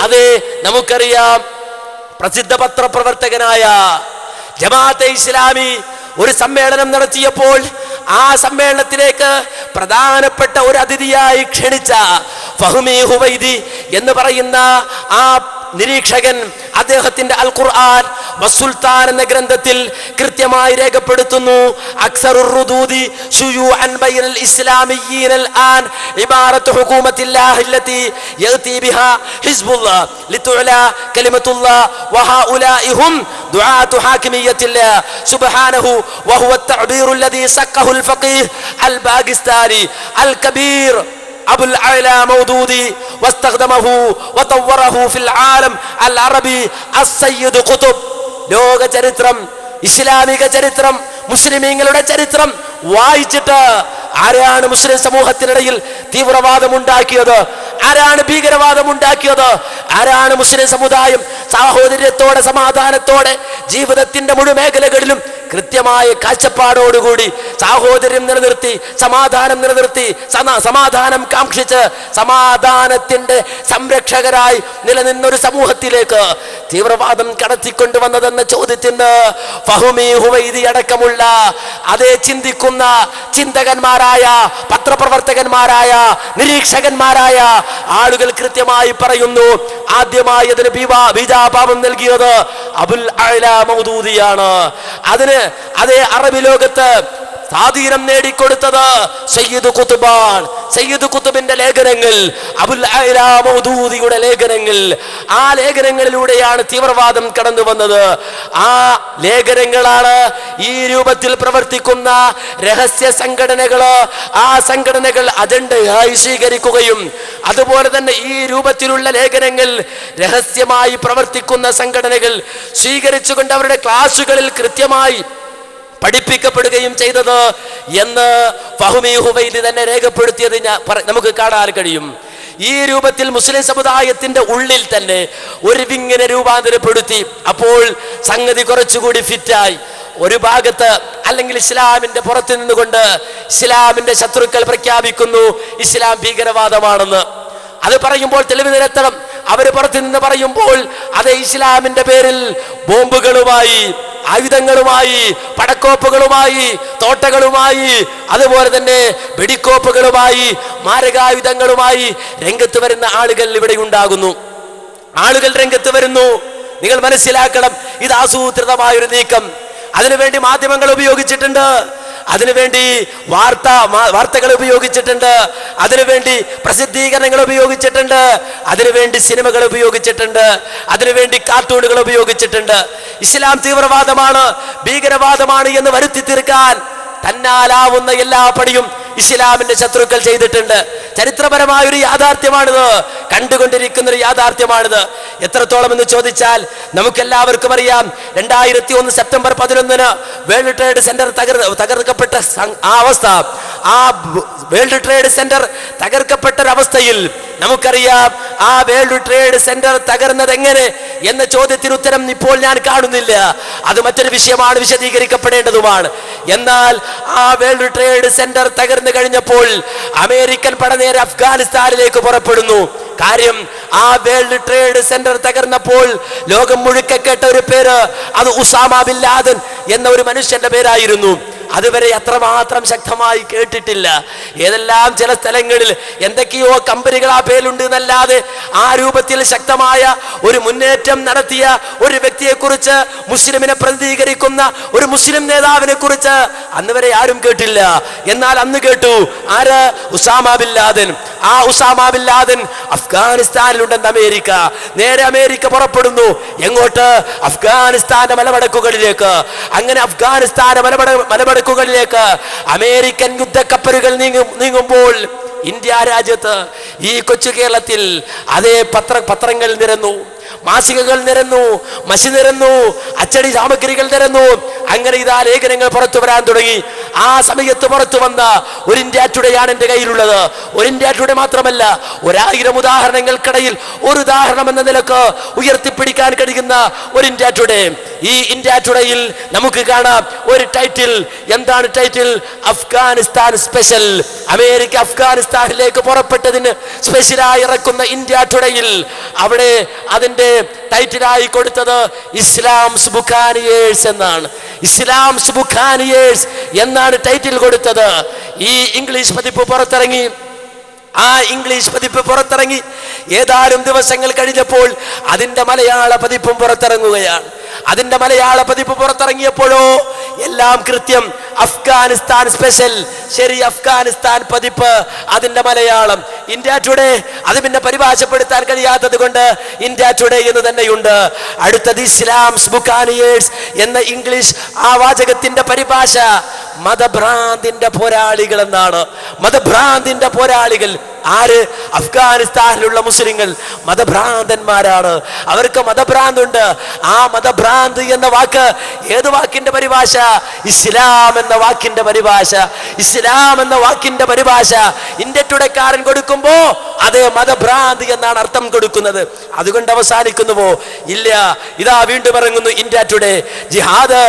അതെ, നമുക്കറിയാം, പ്രസിദ്ധ പത്രപ്രവർത്തകനായ ജമാഅത്തെ ഇസ്ലാമി ഒരു സമ്മേളനം നടത്തിയപ്പോൾ ആ സമ്മേളനത്തിലേക്ക് പ്രധാനപ്പെട്ട ഒരു അതിഥിയായി ക്ഷണിച്ച ഫഹ്മി ഹുവൈദി എന്ന് പറയുന്ന ആ നിരീക്ഷകൻ അദ്ദേഹത്തിന്റെ അൽ ഖുർആൻ വസുൽത്താൻ എന്ന ഗ്രന്ഥത്തിൽ കൃത്യമായി രേഖപ്പെടുത്തുന്നു, അക്സറുർ റുദൂദി ശുയൂഅൻ ബൈനൽ ഇസ്ലാമിയ്യീന അൽആൻ ഇബാറത്തു ഹുകൂമത്തില്ലാഹി അല്ലതി യഅതി ബിഹാ ഹിസ്ബുല്ലാഹ് ലിതുഅലാ കലിമത്തുല്ലാഹ് വഹഉലാഇ ഹും ദുആതു ഹാകിമിയ്യത്തില്ലാഹ് സുബ്ഹാനഹു വഹുവ അത്തഅബീറു അല്ലദി സഖഹുൽ ഫഖീഹ് അൽ പാകിസ്ഥാനി അൽ കബീർ أبو الأعلى مودودي واستخدمه وطوره في العالم العربي السيد قطب. ലോക ചരിത്രം, ഇസ്ലാമിക ചരിത്രം, മുസ്ലിമീങ്ങളുടെ ചരിത്രം വായിച്ചിട്ട് ആരാണ് മുസ്ലിം സമൂഹത്തിനിടയിൽ തീവ്രവാദം ഉണ്ടാക്കിയത്, ആരാണ് ഭീകരവാദം ഉണ്ടാക്കിയത്, ആരാണ് മുസ്ലിം സമുദായം സാഹോദര്യത്തോടെ സമാധാനത്തോടെ ജീവിതത്തിന്റെ മുഴു മേഖലകളിലും കൃത്യമായ കാഴ്ചപ്പാടോടുകൂടി സാഹോദര്യം നിലനിർത്തി സമാധാനം നിലനിർത്തി സമാധാനം കാക്ഷിച്ച് സമാധാനത്തിന്റെ സംരക്ഷകരായി നിലനിന്നൊരു സമൂഹത്തിലേക്ക് തീവ്രവാദം കടത്തിക്കൊണ്ടുവന്നതെന്ന ചോദ്യത്തിന് ഫഹ്മി ഹുവൈദി അടക്കമുള്ള അതേ ചിന്തിക്കുന്ന ചിന്തകന്മാരായ പത്രപ്രവർത്തകന്മാരായ നിരീക്ഷകന്മാരായ ആളുകൾ കൃത്യമായി പറയുന്നു, ആദ്യമായി അതിന് ബീജാപാപം നൽകിയത് അബുൽ അഅ്ല മൗദൂദിയാണ്. അതിന് അതേ അറബി ലോകത്ത് സ്വാധീനം നേടിക്കൊടുത്തത് സയ്യിദ് ഖുത്ബാൻ. സയ്യിദ് ഖുത്ബിന്റെ ലേഖനങ്ങൾ, അബുൽ അഅ്ല മൗദൂദിയുടെ ലേഖനങ്ങൾ, ആ ലേഖനങ്ങളിലൂടെയാണ് തീവ്രവാദം കടന്നു വന്നത്. ആ ലേഖനങ്ങളാണ് ഈ രൂപത്തിൽ പ്രവർത്തിക്കുന്ന രഹസ്യ സംഘടനകള് ആ സംഘടനകൾ അജണ്ടയായി സ്വീകരിക്കുകയും അതുപോലെ തന്നെ ഈ രൂപത്തിലുള്ള ലേഖനങ്ങൾ രഹസ്യമായി പ്രവർത്തിക്കുന്ന സംഘടനകൾ സ്വീകരിച്ചുകൊണ്ട് അവരുടെ ക്ലാസുകളിൽ കൃത്യമായി പഠിപ്പിക്കപ്പെടുകയും ചെയ്തത് എന്ന് ഫഹ്മി ഹുവൈദി തന്നെ രേഖപ്പെടുത്തിയത് നമുക്ക് കാണാൻ കഴിയും. ഈ രൂപത്തിൽ മുസ്ലിം സമുദായത്തിന്റെ ഉള്ളിൽ തന്നെ ഒരു വിങ്ങിനെ രൂപാന്തരപ്പെടുത്തി. അപ്പോൾ സംഗതി കുറച്ചുകൂടി ഫിറ്റായി. ഒരു ഭാഗത്ത് അല്ലെങ്കിൽ ഇസ്ലാമിന്റെ പുറത്തു നിന്നുകൊണ്ട് ഇസ്ലാമിന്റെ ശത്രുക്കൾ പ്രഖ്യാപിക്കുന്നു ഇസ്ലാം ഭീകരവാദമാണെന്ന്. അത് പറയുമ്പോൾ തെളിവ് നിരത്തണം. അവര് പുറത്തു നിന്ന് പറയുമ്പോൾ അത് ഇസ്ലാമിന്റെ പേരിൽ ബോംബുകളുമായി, ആയുധങ്ങളുമായി, പടക്കോപ്പുകളുമായി, തോട്ടകളുമായി, അതുപോലെ തന്നെ വെടിക്കോപ്പുകളുമായി, മാരകായുധങ്ങളുമായി രംഗത്ത് വരുന്ന ആളുകൾ ഇവിടെ ഉണ്ടാകുന്നു. ആളുകൾ രംഗത്ത് വരുന്നു. നിങ്ങൾ മനസ്സിലാക്കണം, ഇത് ആസൂത്രിതമായൊരു നീക്കം. അതിനുവേണ്ടി മാധ്യമങ്ങൾ ഉപയോഗിച്ചിട്ടുണ്ട്, അതിനുവേണ്ടി വാർത്തകൾ ഉപയോഗിച്ചിട്ടുണ്ട്, അതിനുവേണ്ടി പ്രസിദ്ധീകരണങ്ങൾ ഉപയോഗിച്ചിട്ടുണ്ട്, അതിനുവേണ്ടി സിനിമകൾ ഉപയോഗിച്ചിട്ടുണ്ട്, അതിനുവേണ്ടി കാർട്ടൂണുകൾ ഉപയോഗിച്ചിട്ടുണ്ട്. ഇസ്ലാം തീവ്രവാദമാണ്, ഭീകരവാദമാണ് എന്ന് വരുത്തി തീർക്കാൻ തന്നാലാവുന്ന എല്ലാ പണിയും ഇസ്ലാമിന്റെ ശത്രുക്കൾ ചെയ്തിട്ടുണ്ട്. ചരിത്രപരമായ ഒരു യാഥാർത്ഥ്യമാണിത്, കണ്ടുകൊണ്ടിരിക്കുന്ന ഒരു യാഥാർത്ഥ്യമാണിത്. എത്രത്തോളം എന്ന് ചോദിച്ചാൽ നമുക്കെല്ലാവർക്കും അറിയാം, 2001 സെപ്റ്റംബർ 11 വേൾഡ് ട്രേഡ് സെന്റർ തകർക്കപ്പെട്ട ആ അവസ്ഥ, ആ വേൾഡ് ട്രേഡ് സെന്റർ തകർക്കപ്പെട്ട ഒരവസ്ഥയിൽ നമുക്കറിയാം ആ വേൾഡ് ട്രേഡ് സെന്റർ തകർന്നത് എങ്ങനെ എന്ന ചോദ്യത്തിന് ഉത്തരം ഇപ്പോൾ ഞാൻ കാണുന്നില്ല. അത് മറ്റൊരു വിഷയമാണ്, വിശദീകരിക്കപ്പെടേണ്ടതുമാണ്. എന്നാൽ ആ വേൾഡ് ട്രേഡ് സെന്റർ തകർന്നു കഴിഞ്ഞപ്പോൾ അമേരിക്കൻ പട നേരെ അഫ്ഗാനിസ്ഥാനിലേക്ക് പുറപ്പെടുന്നു. കാര്യം, ആ വേൾഡ് ട്രേഡ് സെന്റർ തകർന്നപ്പോൾ ലോകം മുഴുക്കെ കേട്ട ഒരു പേര് അത് ഉസാമ ബിൻ ലാദൻ എന്ന ഒരു മനുഷ്യന്റെ പേരായിരുന്നു. അതുവരെ അത്രമാത്രം ശക്തമായി കേട്ടിട്ടില്ല. ഏതെല്ലാം ചില സ്ഥലങ്ങളിൽ എന്തൊക്കെയോ കമ്പനികൾ ആ പേരിലുണ്ട് എന്നല്ലാതെ ആ രൂപത്തിൽ ശക്തമായ ഒരു മുന്നേറ്റം നടത്തിയ ഒരു വ്യക്തിയെ കുറിച്ച്, മുസ്ലിമിനെ പ്രതിനിധീകരിക്കുന്ന ഒരു മുസ്ലിം നേതാവിനെ കുറിച്ച് അന്ന് വരെ ആരും കേട്ടില്ല. എന്നാൽ അന്ന് കേട്ടു. ആര്? Osama bin Laden. ആ ഉസാമ ബിൻ ലാദൻ അഫ്ഗാനിസ്ഥാനിലുണ്ടെന്ന് അമേരിക്ക. നേരെ അമേരിക്ക പുറപ്പെടുന്നു. എങ്ങോട്ട്? അഫ്ഗാനിസ്ഥാന്റെ മലവടക്കുകളിലേക്ക്. അങ്ങനെ അഫ്ഗാനിസ്ഥാന്റെ മലവടക്കുകളിലേക്ക് അമേരിക്കൻ യുദ്ധക്കപ്പലുകൾ നീങ്ങുമ്പോൾ ഇന്ത്യ രാജ്യത്ത്, ഈ കൊച്ചു കേരളത്തിൽ അതേ പത്രങ്ങൾ നിരന്നു, മാസികകൾ നിരന്നു, മഷി നിരന്നു, അച്ചടി സാമഗ്രികൾ നിരന്നു. അങ്ങനെ ഇതാ ലേഖനങ്ങൾ പുറത്തു വരാൻ തുടങ്ങി. ആ സമയത്ത് പുറത്തു വന്ന ഒരു ഇന്ത്യ ടുഡേയാണ് എൻ്റെ കയ്യിലുള്ളത്. ഒരു ഇന്ത്യ ടുഡേ മാത്രമല്ല, 1000 ഉദാഹരണങ്ങൾക്കിടയിൽ ഒരു ഉദാഹരണം എന്ന നിലക്ക് ഉയർത്തിപ്പിടിക്കാൻ കഴിയുന്ന ഒരു ഇന്ത്യ ടുഡേ. ഈ ഇന്ത്യ ടുഡേയിൽ നമുക്ക് കാണാം ഒരു ടൈറ്റിൽ. എന്താണ് ടൈറ്റിൽ? അഫ്ഗാനിസ്ഥാൻ സ്പെഷ്യൽ. അമേരിക്ക അഫ്ഗാനിസ്ഥാനിലേക്ക് പുറപ്പെട്ടതിന് സ്പെഷ്യലായി ഇറക്കുന്ന ഇന്ത്യ ടുഡേയിൽ അവിടെ അതിന്റെ ടൈറ്റിലായി കൊടുത്തത് ഇസ്ലാംസ് ബുക്കാനിയേഴ്സ് എന്നാണ്. ഇസ്ലാംസ് ബുക്കാനിയേഴ്സ് എന്നാണ് ടൈറ്റിൽ കൊടുത്തത്. ഈ ഇംഗ്ലീഷ് പതിപ്പ് പുറത്തിറങ്ങി. ആ ഇംഗ്ലീഷ് പതിപ്പ് പുറത്തിറങ്ങി ഏതാനും ദിവസങ്ങൾ കഴിഞ്ഞപ്പോൾ അതിന്റെ മലയാള പതിപ്പും പുറത്തിറങ്ങുകയാണ്. അതിന്റെ മലയാള പതിപ്പ് പുറത്തിറങ്ങിയപ്പോഴോ എല്ലാം കൃത്യം, അഫ്ഗാനിസ്ഥാൻ സ്പെഷ്യൽ. ശരി, അഫ്ഗാനിസ്ഥാൻ പതിപ്പ്, അതിന്റെ മലയാളം ഇന്ത്യ ടുഡേ. അത് പിന്നെ പരിഭാഷപ്പെടുത്താൻ കഴിയാത്തത് കൊണ്ട് ഇന്ത്യ ടുഡേ എന്ന് തന്നെയുണ്ട്. അടുത്തത് ഇസ്ലാംസ് ബുക്കാനിയേഴ്സ് എന്ന ഇംഗ്ലീഷ് ആ വാചകത്തിന്റെ പരിഭാഷ മതഭ്രാന്തിന്റെ പോരാളികൾ എന്നാണ്. മതഭ്രാന്തിന്റെ പോരാളികൾ ആര്? അഫ്ഗാനിസ്ഥാനിലുള്ള മുസ്ലിങ്ങൾ മതഭ്രാന്തന്മാരാണ്. അവർക്ക് മതഭ്രാന്തുണ്ട്. ആ മതഭ്രാന്ത് എന്ന വാക്ക് ഏത് വാക്കിന്റെ പരിഭാഷ? ഇസ്ലാം എന്ന വാക്കിന്റെ പരിഭാഷ. ഇസ്ലാം എന്ന വാക്കിന്റെ പരിഭാഷ ഇന്ത്യ ടുഡേക്കാരൻ കൊടുക്കുമ്പോ അതേ മതഭ്രാന്തി എന്നാണ് അർത്ഥം കൊടുക്കുന്നത്. അതുകൊണ്ട് അവസാനിക്കുന്നുവോ? ഇല്ല. ഇതാ വീണ്ടും ഇറങ്ങുന്നു ഇന്ത്യ ടുഡേ. ജിഹാദ്,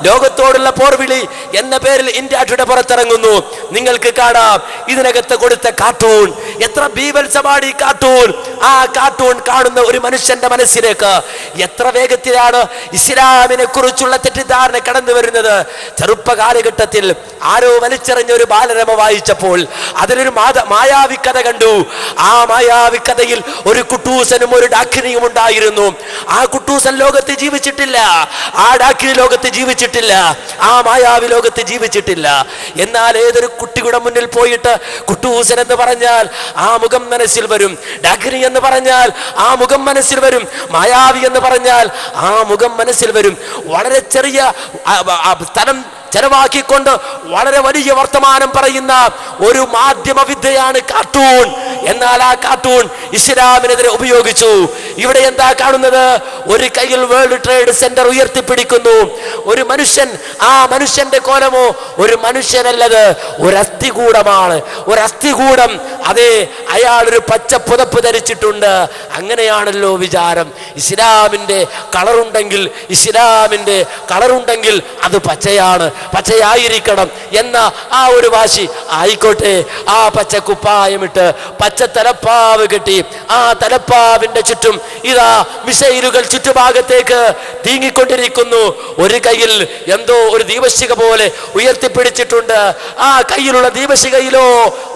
ലോകത്തോടുള്ള പോർവിളി എന്ന പേരിൽ ഇന്ത്യ ടുഡേ പുറത്തിറങ്ങുന്നു. നിങ്ങൾക്ക് കാണാം ഇതിനകത്ത് കൊടുത്ത കാർട്ടൂൺ. എത്ര ബീഭത്സമാണ് ഈ കാർട്ടൂൺ! ആ കാർട്ടൂൺ കാണുന്ന ഒരു മനുഷ്യന്റെ മനസ്സിലേക്ക് എത്ര വേഗത്തിലാണ് ഇസ്ലാമിനെ കുറിച്ചുള്ള തെറ്റിദ്ധാരണ കടന്നു വരുന്നത്. ചെറുപ്പ കാലഘട്ടത്തിൽ ആരോ വലിച്ചെറിഞ്ഞ ഒരു ബാലരമ വായിച്ചപ്പോൾ അതിലൊരു മായാവി കഥ കണ്ടു. ആ മായാവി കഥയിൽ ഒരു കുട്ടൂസനും ഒരു ഡാക്കിനിയും ഉണ്ടായിരുന്നു. ആ കുട്ടൂസൻ ലോകത്ത് ജീവിച്ചിട്ടില്ല, ആ ഡാക്കിനി ലോകത്ത് ജീവിച്ചിട്ടില്ല, ആ മായാവി ലോകത്ത് ജീവിച്ചിട്ടില്ല. എന്നാൽ ഏതൊരു കുട്ടിയുടെ മുന്നിൽ പോയിട്ട് കുട്ടൂസൻ എന്ന് പറഞ്ഞാൽ ആ മുഖം മനസ്സിൽ വരും, ഡാക്കിനി എന്ന് പറഞ്ഞാൽ ആ മുഖം മനസ്സിൽ വരും, മായാവി എന്ന് പറഞ്ഞാൽ ആ മുഖം മനസ്സിൽ വരും. വളരെ ചെറിയ സ്ഥലം ചെലവാക്കിക്കൊണ്ട് വളരെ വലിയ വർത്തമാനം പറയുന്ന ഒരു മാധ്യമ വിദ്യയാണ് കാർട്ടൂൺ. എന്നാൽ ആ കാർട്ടൂൺ ഇസ്ലാമിനെതിരെ ഉപയോഗിച്ചു. ഇവിടെ എന്താ കാണുന്നത്? ഒരു കയ്യിൽ വേൾഡ് ട്രേഡ് സെന്റർ ഉയർത്തിപ്പിടിക്കുന്നു ഒരു മനുഷ്യൻ. ആ മനുഷ്യന്റെ കോലമോ ഒരു മനുഷ്യനല്ലത്, ഒരു അസ്ഥികൂടമാണ്. ഒരു അസ്ഥികൂടം. അതെ, അയാൾ ഒരു പച്ച പുതപ്പ് ധരിച്ചിട്ടുണ്ട്. അങ്ങനെയാണല്ലോ വിചാരം. ഇസ്ലാമിന്റെ കളറുണ്ടെങ്കിൽ, ഇസ്ലാമിന്റെ കളറുണ്ടെങ്കിൽ അത് പച്ചയാണ്, പച്ചയായിരിക്കണം എന്ന ആ ഒരു വാശി. ആയിക്കോട്ടെ, ആ പച്ച കുപ്പായമിട്ട് പച്ച തലപ്പാവ് കെട്ടി ആ തലപ്പാവിന്റെ ചുറ്റും ഇതാ മിസൈലുകൾ ചുറ്റുഭാഗത്തേക്ക് തീങ്ങിക്കൊണ്ടിരിക്കുന്നു. ഒരു കയ്യിൽ എന്തോ ഒരു ദീപശിഖ പോലെ ഉയർത്തിപ്പിടിച്ചിട്ടുണ്ട്. ആ കയ്യിലുള്ള ദീപശിഖയിലോ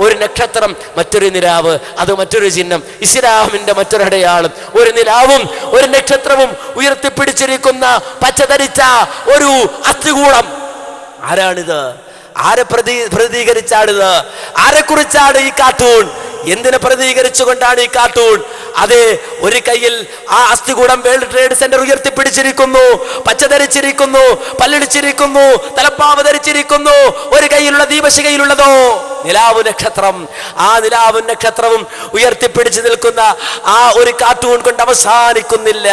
ഒരു നക്ഷത്രം, മറ്റൊരു നിലാവ്, അത് മറ്റൊരു ചിഹ്നം, ഇസ്ലാമിന്റെ മറ്റൊരു അടയാളം. ഒരു നിലാവും ഒരു നക്ഷത്രവും ഉയർത്തിപ്പിടിച്ചിരിക്കുന്ന പച്ച ധരിച്ച ഒരു അസ്ഥികൂടം. ആരാണിത്? ആരെ പ്രതികരിച്ചാണിത്? ആരെക്കുറിച്ചാണ് ഈ കാർട്ടൂൺ? എന്തിനെ പ്രതികരിച്ചുകൊണ്ടാണ് ഈ കാർട്ടൂൺ? അതെ, ഒരു കയ്യിൽ ആ അസ്ഥികൂടം വേൾഡ് ട്രേഡ് സെന്റർ ഉയർത്തിപ്പിടിച്ചിരിക്കുന്നു, പച്ച ധരിച്ചിരിക്കുന്നു, പല്ലിടിച്ചിരിക്കുന്നു, തലപ്പാവ് ധരിച്ചിരിക്കുന്നു. ഒരു കയ്യിലുള്ള ദീപശിഖയിലുള്ളതോ നിലാവ് നക്ഷത്രം. ആ നിലാവും നക്ഷത്രവും ഉയർത്തിപ്പിടിച്ചു നിൽക്കുന്ന ആ ഒരു കാർട്ടൂൺ കൊണ്ട് അവസാനിക്കുന്നില്ല.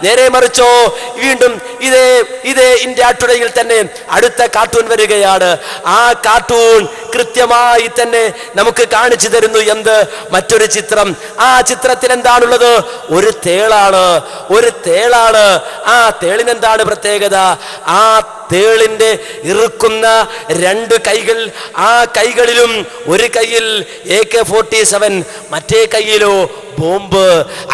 നേരെ മറിച്ചോ വീണ്ടും ഇതേ ഇന്ത്യ ടുഡേയിൽ തന്നെ അടുത്ത കാർട്ടൂൺ വരികയാണ്. ആ കാർട്ടൂൺ കൃത്യമായി തന്നെ നമുക്ക് കാണിച്ചു തരുന്നു എന്ത്? മറ്റൊരു ചിത്രം. ആ ചിത്രത്തിൽ എന്താണുള്ളത്? ഒരു തേളാണ്, ഒരു തേളാണ്. ആ തേളിനെന്താണ് പ്രത്യേകത? ആ തേളിന്റെ ഇറുക്കുന്ന രണ്ട് കൈകൾ. ആ കൈകളിലും ഒരു കയ്യിൽ AK-47, മറ്റേ കയ്യിലോ ബോംബ്.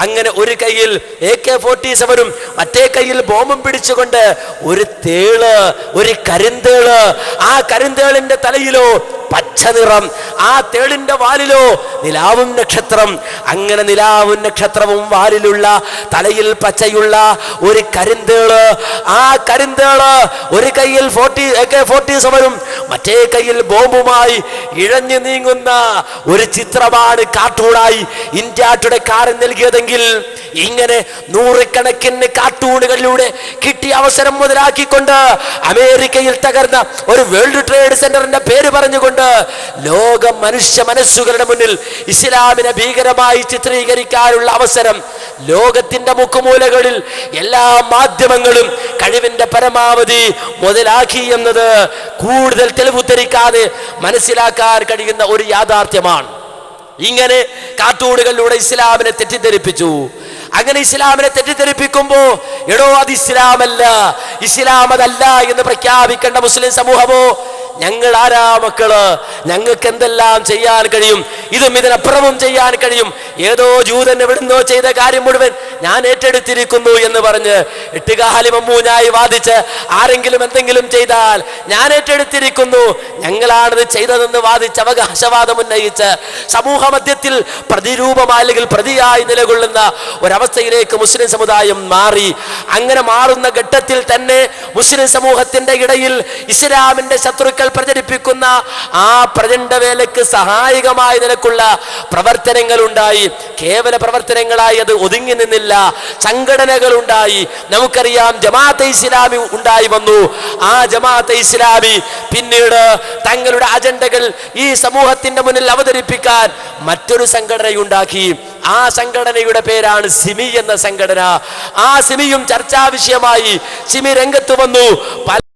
അങ്ങനെ ഒരു കയ്യിൽ AK-47 മറ്റേ കയ്യിൽ ബോംബും പിടിച്ചുകൊണ്ട് ഒരു തേള്, ഒരു കരിന്തേള്. ആ കരിന്തേളിന്റെ തലയിലോ പച്ച നിറം, ആ തേളിന്റെ വാലിലോ നിലാവും നക്ഷത്രം. അങ്ങനെ നിലാവും നക്ഷത്രവും വാലിലുള്ള തലയിൽ പച്ചയുള്ള ഒരു കരിന്തേള്. ആ കരിന്തേള് ഒരു കയ്യിൽ AK-47 മറ്റേ കയ്യിൽ ബോംബുമായി ഇഴഞ്ഞു നീങ്ങുന്ന ഒരു ചിത്രമാണ് കാർട്ടൂണായി ഇന്ത്യ ടുഡേക്കാരൻ നൽകിയതെങ്കിൽ, ഇങ്ങനെ നൂറുകണക്കിന് കാർട്ടൂണുകളിലൂടെ കിട്ടിയ അവസരം മുതലാക്കിക്കൊണ്ട് അമേരിക്കയിൽ തകർന്ന ഒരു വേൾഡ് ട്രേഡ് സെന്ററിന്റെ പേര് പറഞ്ഞുകൊണ്ട് ലോക മനുഷ്യ മനസ്സുകളുടെ മുന്നിൽ ഇസ്ലാമിനെ ഭീകരമായി ചിത്രീകരിക്കാനുള്ള അവസരം ലോകത്തിന്റെ മുക്കുമൂലകളിൽ എല്ലാ മാധ്യമങ്ങളും കഴിവിന്റെ പരമാവധി മുതലാക്കി എന്നത് കൂടുതൽ തെളിവുദ്ധരിക്കാതെ മനസ്സിലാക്കാൻ കഴിയുന്ന ഒരു യാഥാർത്ഥ്യമാണ്. ഇങ്ങനെ കാർട്ടൂണുകളിലൂടെ ഇസ്ലാമിനെ തെറ്റിദ്ധരിപ്പിച്ചു. അങ്ങനെ ഇസ്ലാമിനെ തെറ്റിദ്ധരിപ്പിക്കുമ്പോ എടോ അത് ഇസ്ലാമല്ല, ഇസ്ലാം അതല്ല എന്ന് പ്രഖ്യാപിക്കേണ്ട മുസ്ലിം സമൂഹമോ ഞങ്ങൾ ആരാ മക്കള്, ഞങ്ങൾക്ക് എന്തെല്ലാം ചെയ്യാൻ കഴിയും, ഇതും ഇതിനപ്പുറവും ചെയ്യാൻ കഴിയും, ഏതോ ജൂതൻ എവിടുന്നോ ചെയ്ത കാര്യം മുഴുവൻ ഞാൻ ഏറ്റെടുത്തിരിക്കുന്നു എന്ന് പറഞ്ഞ് എട്ടുകാലി മമ്മൂഞ്ഞായി വാദിച്ച് ആരെങ്കിലും എന്തെങ്കിലും ചെയ്താൽ ഞാൻ ഏറ്റെടുത്തിരിക്കുന്നു, ഞങ്ങളാണിത് ചെയ്തതെന്ന് വാദിച്ച് അവകാശവാദം ഉന്നയിച്ച് സമൂഹ മധ്യത്തിൽ പ്രതിരൂപമായി അല്ലെങ്കിൽ പ്രതിയായി നിലകൊള്ളുന്ന ഒരവസ്ഥയിലേക്ക് മുസ്ലിം സമുദായം മാറി. അങ്ങനെ മാറുന്ന ഘട്ടത്തിൽ തന്നെ മുസ്ലിം സമൂഹത്തിന്റെ ഇടയിൽ ഇസ്ലാമിന്റെ ശത്രുക്കൾ പ്രചരിപ്പിക്കുന്ന ആ പ്രചണ്ഡവേലയ്ക്ക് സഹായകമായ നിലക്കുള്ള പ്രവർത്തനങ്ങൾ ഉണ്ടായി. കേവല പ്രവർത്തനങ്ങളായി അത് ഒതുങ്ങി നിന്നില്ല, സംഘടനകൾ ഉണ്ടായി. നമുക്കറിയാം ജമാഅത്തെ ഇസ്ലാമി ഉണ്ടായി വന്നു. ആ ജമാഅത്തെ ഇസ്ലാമി പിന്നീട് തങ്ങളുടെ അജണ്ടകൾ ഈ സമൂഹത്തിന്റെ മുന്നിൽ അവതരിപ്പിക്കാൻ മറ്റൊരു സംഘടനയുണ്ടാക്കി. ആ സംഘടനയുടെ പേരാണ് സിമി എന്ന സംഘടന. ആ സിമിയും ചർച്ചാ വിഷയമായി സിമി രംഗത്ത് വന്നു.